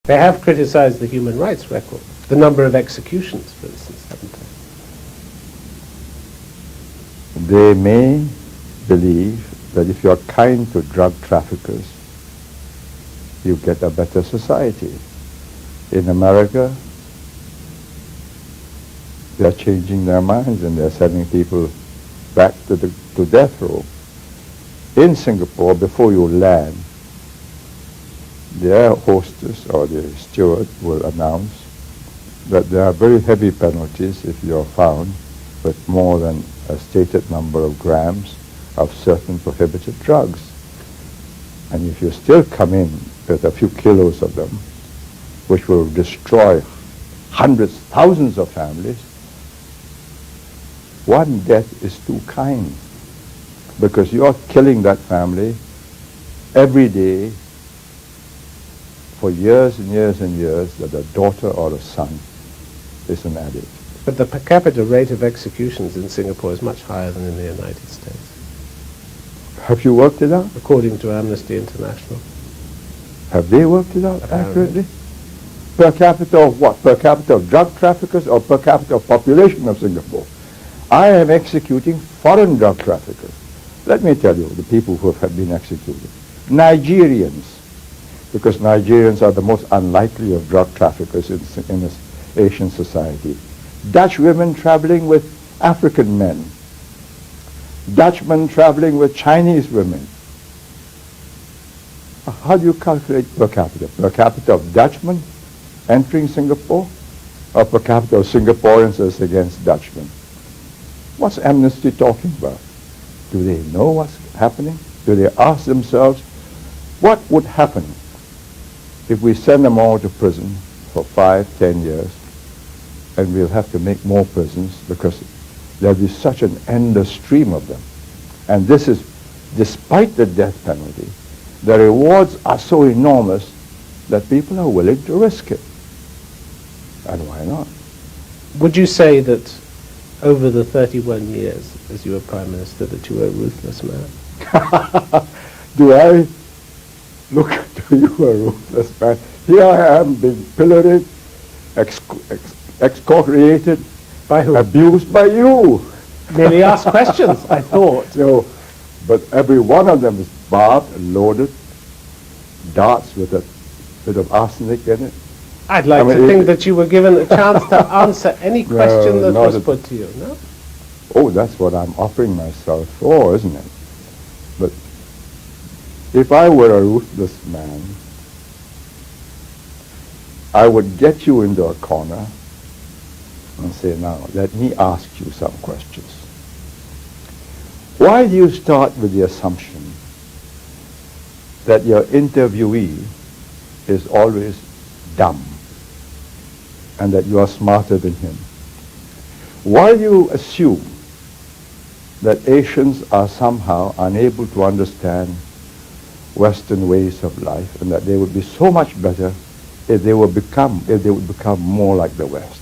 They have criticized the human rights record, the number of executions, for instance, haven't they? They may believe that if you're kind to drug traffickers, you get a better society. In America, they're changing their minds and they're sending people back to death row. In Singapore, before you land, their hostess or the steward will announce that there are very heavy penalties if you're found with more than a stated number of grams of certain prohibited drugs. And if you still come in with a few kilos of them, which will destroy hundreds, thousands of families, one death is too kind, because you're killing that family every day for years and years and years, that a daughter or a son is an addict. But the per capita rate of executions in Singapore is much higher than in the United States, Have you worked it out? according to Amnesty International. Have they worked it out Apparently. accurately? Per capita of what? Per capita of drug traffickers or per capita of population of Singapore? I am executing foreign drug traffickers. Let me tell you, the people who have been executed. Nigerians, because Nigerians are the most unlikely of drug traffickers in this Asian society. Dutch women traveling with African men. Dutchmen traveling with Chinese women. How do you calculate per capita? Per capita of Dutchmen entering Singapore, or per capita of Singaporeans as against Dutchmen? What's Amnesty talking about? Do they know what's happening? Do they ask themselves, what would happen if we send them all to prison for 5, 10 years, and we'll have to make more prisons because there'll be such an endless stream of them? And this is despite the death penalty. The rewards are so enormous that people are willing to risk it. And why not? Would you say that over the 31 years as you were Prime Minister that you were a ruthless man? Do I look to you a ruthless man? Here I am being pilloried, excoriated, By who? abused by you. Merely asked questions, I thought. No, but every one of them is barbed and loaded, darts with a bit of arsenic in it. I'd like to think that you were given a chance to answer any question that not was at- put to you, no? Oh, that's what I'm offering myself for, isn't it? But if I were a ruthless man, I would get you into a corner and say, now, let me ask you some questions. Why do you start with the assumption that your interviewee is always dumb and that you are smarter than him? Why do you assume that Asians are somehow unable to understand Western ways of life and that they would be so much better if they would become more like the West?